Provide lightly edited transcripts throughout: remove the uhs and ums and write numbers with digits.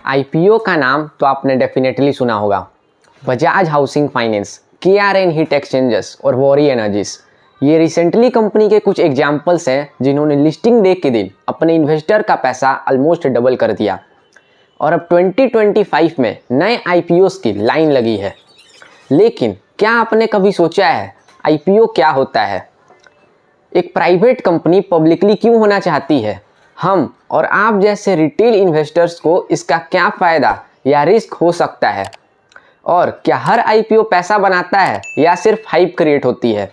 IPO का नाम तो आपने डेफिनेटली सुना होगा। Bajaj housing finance, KRN heat exchangers और वॉरी एनर्जीज, ये रिसेंटली कंपनी के कुछ एग्जाम्पल्स हैं जिन्होंने लिस्टिंग डे के दिन अपने इन्वेस्टर का पैसा ऑलमोस्ट डबल कर दिया। और अब 2025 में नए आईपीओस की लाइन लगी है। लेकिन क्या आपने कभी सोचा है आईपीओ क्या होता है? एक प्राइवेट कंपनी पब्लिकली क्यों होना चाहती है? हम और आप जैसे रिटेल इन्वेस्टर्स को इसका क्या फ़ायदा या रिस्क हो सकता है? और क्या हर आईपीओ पैसा बनाता है या सिर्फ हाइप क्रिएट होती है?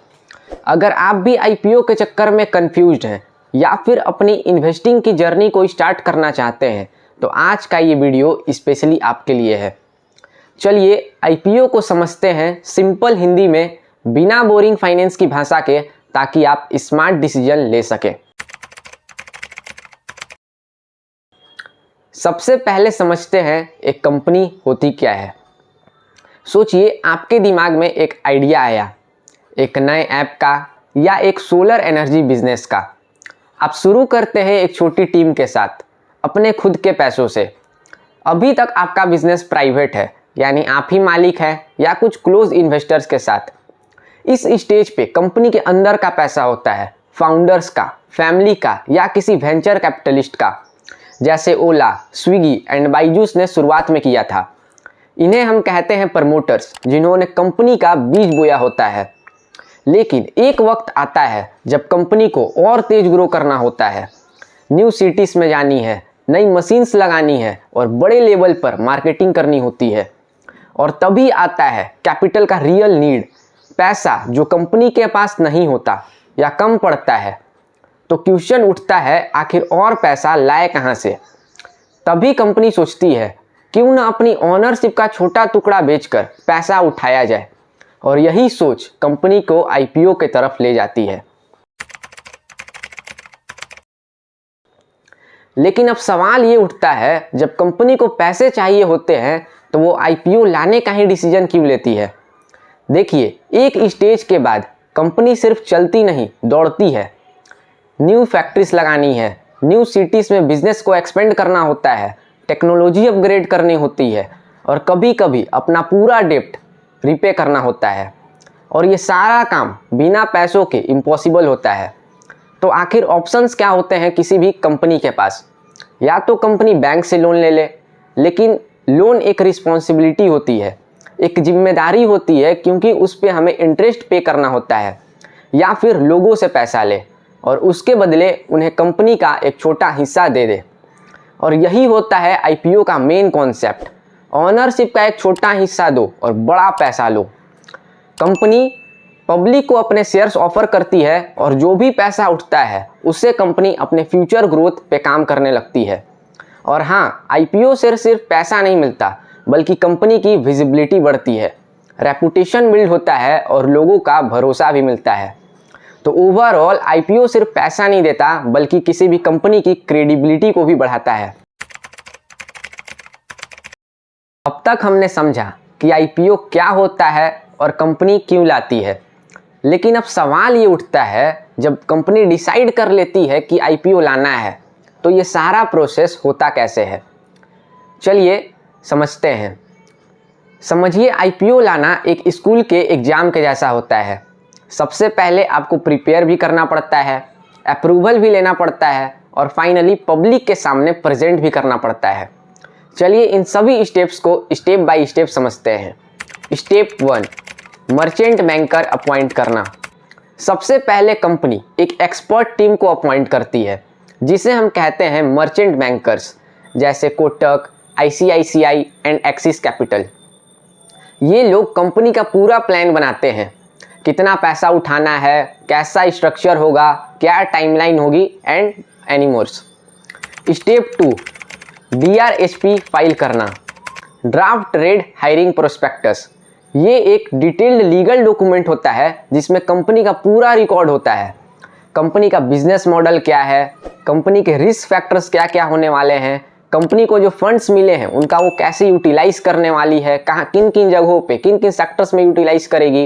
अगर आप भी आईपीओ के चक्कर में कंफ्यूज्ड हैं या फिर अपनी इन्वेस्टिंग की जर्नी को स्टार्ट करना चाहते हैं तो आज का ये वीडियो स्पेशली आपके लिए है। चलिए आईपीओ को समझते हैं सिंपल हिंदी में, बिना बोरिंग फाइनेंस की भाषा के, ताकि आप स्मार्ट डिसीजन ले सकें। सबसे पहले समझते हैं एक कंपनी होती क्या है। सोचिए आपके दिमाग में एक आइडिया आया, एक नए ऐप का या एक सोलर एनर्जी बिजनेस का। आप शुरू करते हैं एक छोटी टीम के साथ, अपने खुद के पैसों से। अभी तक आपका बिजनेस प्राइवेट है, यानी आप ही मालिक हैं या कुछ क्लोज इन्वेस्टर्स के साथ। इस स्टेज पे कंपनी के अंदर का पैसा होता है, फाउंडर्स का, फैमिली का या किसी वेंचर कैपिटलिस्ट का, जैसे ओला, स्विगी एंड बाइजूस ने शुरुआत में किया था। इन्हें हम कहते हैं प्रमोटर्स, जिन्होंने कंपनी का बीज बोया होता है। लेकिन एक वक्त आता है जब कंपनी को और तेज ग्रो करना होता है, न्यू सिटीज़ में जानी है, नई मशीन्स लगानी है और बड़े लेवल पर मार्केटिंग करनी होती है। और तभी आता है कैपिटल का रियल नीड, पैसा जो कंपनी के पास नहीं होता या कम पड़ता है। तो क्वेश्चन उठता है, आखिर और पैसा लाए कहाँ से? तभी कंपनी सोचती है क्यों ना अपनी ओनरशिप का छोटा टुकड़ा बेचकर पैसा उठाया जाए। और यही सोच कंपनी को आईपीओ के तरफ ले जाती है। लेकिन अब सवाल ये उठता है, जब कंपनी को पैसे चाहिए होते हैं तो वो आईपीओ लाने का ही डिसीजन क्यों लेती है? देखिए, एक स्टेज के बाद कंपनी सिर्फ चलती नहीं, दौड़ती है। न्यू फैक्ट्रीज लगानी है, न्यू सिटीज़ में बिजनेस को एक्सपेंड करना होता है, टेक्नोलॉजी अपग्रेड करनी होती है और कभी कभी अपना पूरा डेप्ट रिपे करना होता है। और ये सारा काम बिना पैसों के इम्पॉसिबल होता है। तो आखिर ऑप्शंस क्या होते हैं किसी भी कंपनी के पास? या तो कंपनी बैंक से लोन ले ले, लेकिन लोन एक रिस्पॉन्सिबिलिटी होती है, एक जिम्मेदारी होती है, क्योंकि उस पर हमें इंटरेस्ट पे करना होता है। या फिर लोगों से पैसा ले और उसके बदले उन्हें कंपनी का एक छोटा हिस्सा दे दे। और यही होता है आईपीओ का मेन कॉन्सेप्ट, ऑनरशिप का एक छोटा हिस्सा दो और बड़ा पैसा लो। कंपनी पब्लिक को अपने शेयर्स ऑफर करती है और जो भी पैसा उठता है उससे कंपनी अपने फ्यूचर ग्रोथ पे काम करने लगती है। और हाँ, आईपीओ से सिर्फ पैसा नहीं मिलता, बल्कि कंपनी की विजिबिलिटी बढ़ती है, रेपुटेशन बिल्ड होता है और लोगों का भरोसा भी मिलता है। तो ओवरऑल आईपीओ सिर्फ पैसा नहीं देता, बल्कि किसी भी कंपनी की क्रेडिबिलिटी को भी बढ़ाता है। अब तक हमने समझा कि आईपीओ क्या होता है और कंपनी क्यों लाती है। लेकिन अब सवाल ये उठता है, जब कंपनी डिसाइड कर लेती है कि आईपीओ लाना है तो ये सारा प्रोसेस होता कैसे है? चलिए समझते हैं। समझिए, आईपीओ लाना एक स्कूल के एग्ज़ाम के जैसा होता है। सबसे पहले आपको प्रिपेयर भी करना पड़ता है, अप्रूवल भी लेना पड़ता है और फाइनली पब्लिक के सामने प्रेजेंट भी करना पड़ता है। चलिए इन सभी स्टेप्स को स्टेप बाय स्टेप समझते हैं। स्टेप 1, मर्चेंट बैंकर अपॉइंट करना। सबसे पहले कंपनी एक एक्सपर्ट टीम को अपॉइंट करती है, जिसे हम कहते हैं मर्चेंट बैंकर्स, जैसे Kotak, ICICI and axis capital. ये लोग कंपनी का पूरा प्लान बनाते हैं, कितना पैसा उठाना है, कैसा स्ट्रक्चर होगा, क्या टाइमलाइन होगी एंड एनीमोर्स। स्टेप 2, डीआरएचपी फाइल करना, ड्राफ्ट रेड हायरिंग प्रोस्पेक्टस। ये एक डिटेल्ड लीगल डॉक्यूमेंट होता है जिसमें कंपनी का पूरा रिकॉर्ड होता है। कंपनी का बिजनेस मॉडल क्या है, कंपनी के रिस्क फैक्टर्स क्या क्या होने वाले हैं, कंपनी को जो फंड्स मिले हैं उनका वो कैसे यूटिलाइज करने वाली है, कहाँ किन किन जगहों पे किन किन सेक्टर्स में यूटिलाइज करेगी,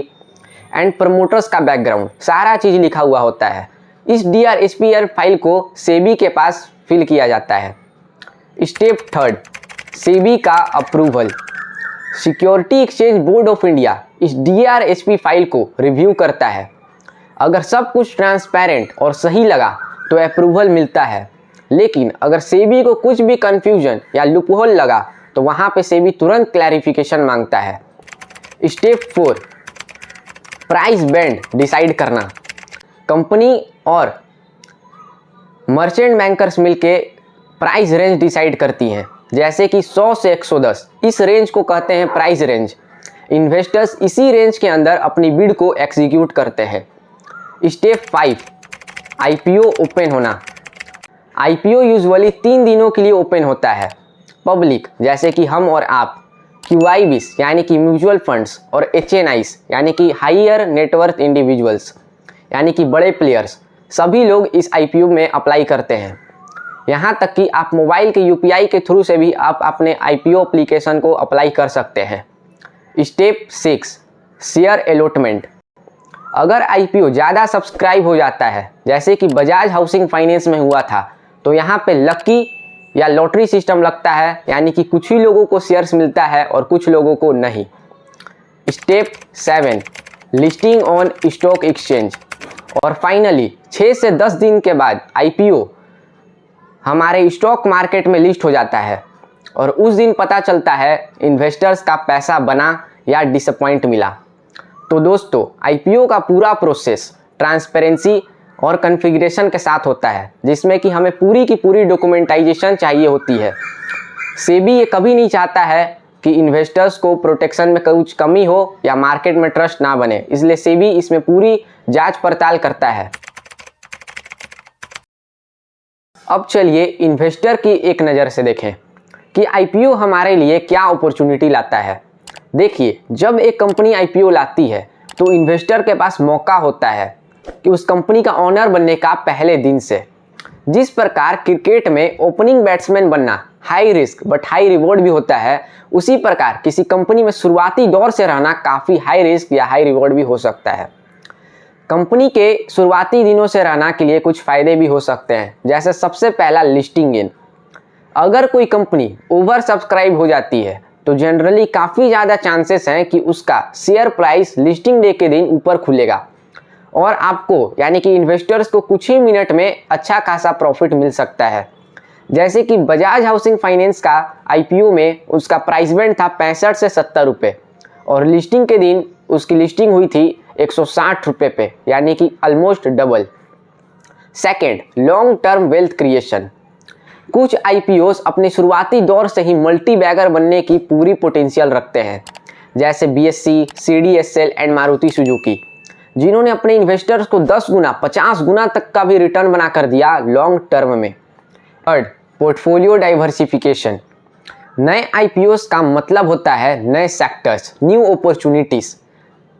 एंड प्रमोटर्स का बैकग्राउंड, सारा चीज़ लिखा हुआ होता है। इस डीआरएचपीआर फाइल को सेबी के पास फिल किया जाता है। स्टेप 3, सेबी का approval. Security exchange board of India इस DRHP फाइल को रिव्यू करता है। अगर सब कुछ ट्रांसपेरेंट और सही लगा तो अप्रूवल मिलता है, लेकिन अगर सेबी को कुछ भी कन्फ्यूजन या लूपहोल लगा तो वहाँ पे सेबी तुरंत क्लैरिफिकेशन मांगता है। स्टेप 4, प्राइस बैंड डिसाइड करना। कंपनी और मर्चेंट बैंकर्स मिलके प्राइस रेंज डिसाइड करती हैं, जैसे कि 100 से 110। इस रेंज को कहते हैं प्राइस रेंज। इन्वेस्टर्स इसी रेंज के अंदर अपनी बिड को एग्जीक्यूट करते हैं। स्टेप 5, IPO ओपन होना। IPO यूजुअली 3 दिनों के लिए ओपन होता है। पब्लिक जैसे कि हम और आप, QIBs यानी कि म्यूचुअल फंड्स, और HNIs यानी कि हायर नेटवर्थ इंडिविजुअल्स यानी कि बड़े प्लेयर्स, सभी लोग इस IPO में अप्लाई करते हैं। यहाँ तक कि आप मोबाइल के UPI के थ्रू से भी आप अपने IPO एप्लीकेशन को अप्लाई कर सकते हैं। Step 6, share allotment. अगर IPO ज़्यादा सब्सक्राइब हो जाता है, जैसे कि बजाज हाउसिंग फाइनेंस में हुआ था, तो यहाँ पे लकी या लॉटरी सिस्टम लगता है, यानी कि कुछ ही लोगों को शेयर्स मिलता है और कुछ लोगों को नहीं। Step 7, listing on stock exchange. और फाइनली 6 से 10 दिन के बाद IPO हमारे स्टॉक मार्केट में लिस्ट हो जाता है और उस दिन पता चलता है इन्वेस्टर्स का पैसा बना या डिसअपॉइंट मिला। तो दोस्तों, IPO का पूरा प्रोसेस ट्रांसपेरेंसी और कॉन्फ़िगरेशन के साथ होता है, जिसमें कि हमें पूरी की पूरी डॉक्यूमेंटाइजेशन चाहिए होती है। सेबी ये कभी नहीं चाहता है कि इन्वेस्टर्स को प्रोटेक्शन में कुछ कमी हो या मार्केट में ट्रस्ट ना बने, इसलिए सेबी इसमें पूरी जांच पड़ताल करता है। अब चलिए इन्वेस्टर की एक नज़र से देखें कि IPO हमारे लिए क्या अपॉर्चुनिटी लाता है। देखिए, जब एक कंपनी IPO लाती है तो इन्वेस्टर के पास मौका होता है कि उस कंपनी का ऑनर बनने का पहले दिन से। जिस प्रकार क्रिकेट में ओपनिंग बैट्समैन बनना high risk but high reward भी होता है, उसी प्रकार किसी कंपनी में शुरुआती दौर से रहना काफ़ी हाई रिस्क या हाई रिवॉर्ड भी हो सकता है। कंपनी के शुरुआती दिनों से रहना के लिए कुछ फ़ायदे भी हो सकते हैं, जैसे सबसे पहला लिस्टिंग इन। अगर कोई कंपनी ओवर सब्सक्राइब हो जाती है तो जनरली काफ़ी ज़्यादा चांसेस हैं कि उसका शेयर प्राइस लिस्टिंग डे के दिन ऊपर खुलेगा और आपको यानी कि इन्वेस्टर्स को कुछ ही मिनट में अच्छा खासा प्रॉफिट मिल सकता है। जैसे कि बजाज हाउसिंग फाइनेंस का IPO में उसका प्राइस बैंड था 65 से 70 रुपये और लिस्टिंग के दिन उसकी लिस्टिंग हुई थी 160 रुपये पे, यानी कि almost double. Second, long term wealth creation. कुछ IPOs अपने शुरुआती दौर से ही मल्टी बैगर बनने की पूरी पोटेंशियल रखते हैं, जैसे BSC, CDSL and Maruti Suzuki, जिन्होंने अपने इन्वेस्टर्स को 10 गुना 50 गुना तक का भी रिटर्न बना कर दिया लॉन्ग टर्म में। Third, portfolio diversification. नए IPOs का मतलब होता है नए सेक्टर्स, न्यू अपॉर्चुनिटीज़।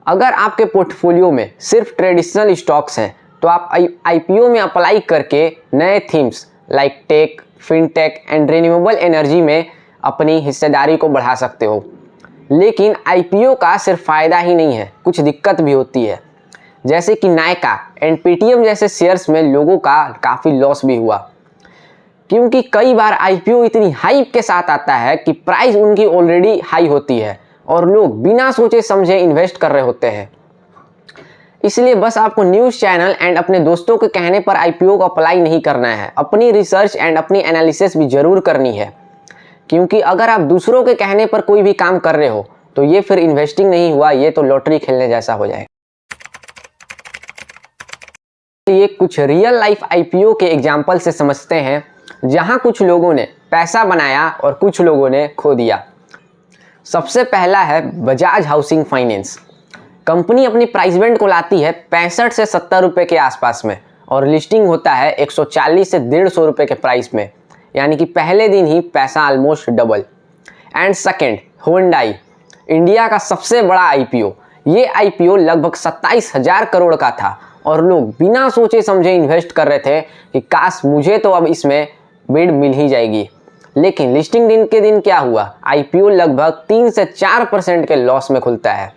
अगर आपके पोर्टफोलियो में सिर्फ ट्रेडिशनल स्टॉक्स हैं तो आप IPO में अप्लाई करके नए themes like tech, fintech and renewable energy में अपनी हिस्सेदारी को बढ़ा सकते हो। लेकिन IPO का सिर्फ फ़ायदा ही नहीं है, कुछ दिक्कत भी होती है, जैसे कि नायका एंड पेटीएम जैसे शेयर्स में लोगों का काफ़ी लॉस भी हुआ, क्योंकि कई बार IPO इतनी हाइप के साथ आता है कि प्राइस उनकी ऑलरेडी हाई होती है और लोग बिना सोचे समझे इन्वेस्ट कर रहे होते हैं। इसलिए बस आपको न्यूज़ चैनल एंड अपने दोस्तों के कहने पर IPO को अप्लाई नहीं करना है, अपनी रिसर्च एंड अपनी एनालिसिस भी ज़रूर करनी है, क्योंकि अगर आप दूसरों के कहने पर कोई भी काम कर रहे हो तो ये फिर इन्वेस्टिंग नहीं हुआ, ये तो लॉटरी खेलने जैसा हो जाएगा। ये कुछ रियल लाइफ IPO के एग्जाम्पल से समझते हैं, जहां कुछ लोगों ने पैसा बनाया और कुछ लोगों ने खो दिया। सबसे पहला है बजाज हाउसिंग फाइनेंस। कंपनी अपनी प्राइस बैंड को लाती है 65 से 70 रुपये के आसपास में और लिस्टिंग होता है 140 से 150 रुपये के प्राइस में, यानी कि पहले दिन ही पैसा almost double. And second, Hyundai, India का सबसे बड़ा IPO। ये IPO लगभग 27,000 करोड़ का था और लोग बिना सोचे समझे इन्वेस्ट कर रहे थे कि काश मुझे तो अब इसमें बिड मिल ही जाएगी। लेकिन लिस्टिंग दिन के दिन क्या हुआ, IPO लगभग 3 से 4% के लॉस में खुलता है।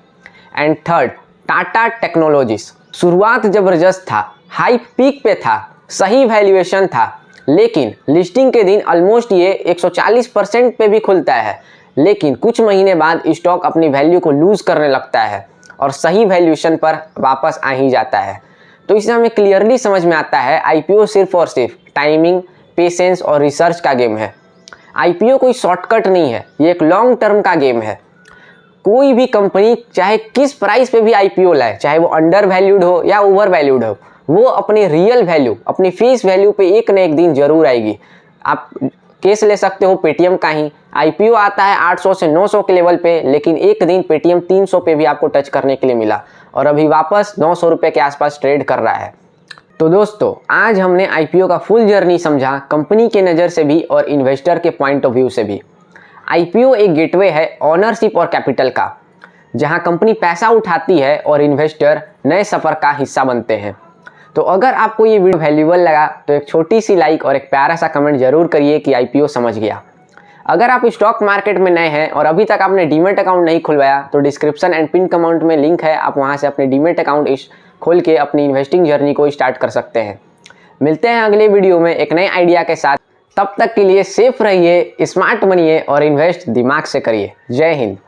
And third, Tata technologies. शुरुआत ज़बरदस्त था, हाइप पीक पे था, सही वैल्यूएशन था, लेकिन लिस्टिंग के दिन ऑलमोस्ट ये 140% पे भी खुलता है, लेकिन कुछ महीने बाद स्टॉक अपनी वैल्यू को लूज करने लगता है और सही वैल्यूएशन पर वापस आ ही जाता है। तो इससे हमें क्लियरली समझ में आता है आईपीओ सिर्फ और सिर्फ टाइमिंग, पेशेंस और रिसर्च का गेम है। आईपीओ कोई शॉर्टकट नहीं है, ये एक लॉन्ग टर्म का गेम है। कोई भी कंपनी चाहे किस प्राइस पे भी आईपीओ लाए, चाहे वो अंडर वैल्यूड हो या ओवर वैल्यूड हो, वो अपनी रियल वैल्यू, अपनी फेस वैल्यू पे एक न एक दिन जरूर आएगी। आप केस ले सकते हो पेटीएम का ही, आईपीओ आता है 800 से 900 के लेवल पे, लेकिन एक दिन पेटीएम 300 पे भी आपको टच करने के लिए मिला और अभी वापस 900 रुपये के आसपास ट्रेड कर रहा है। तो दोस्तों, आज हमने आईपीओ का फुल जर्नी समझा, कंपनी के नज़र से भी और इन्वेस्टर के पॉइंट ऑफ व्यू से भी। आईपीओ एक गेटवे है ऑनरशिप और कैपिटल का, जहां कंपनी पैसा उठाती है और इन्वेस्टर नए सफ़र का हिस्सा बनते हैं। तो अगर आपको ये वीडियो वैल्यूएबल लगा तो एक छोटी सी लाइक और एक प्यारा सा कमेंट जरूर करिए कि आईपीओ समझ गया। अगर आप स्टॉक मार्केट में नए हैं और अभी तक आपने डीमैट अकाउंट नहीं खुलवाया तो डिस्क्रिप्शन एंड पिन कमेंट में लिंक है, आप वहां से अपने डीमैट अकाउंट खोल के अपनी इन्वेस्टिंग जर्नी को स्टार्ट कर सकते हैं। मिलते हैं अगले वीडियो में एक नए आइडिया के साथ। तब तक के लिए सेफ रहिए, स्मार्ट बनिए और इन्वेस्ट दिमाग से करिए। जय हिंद।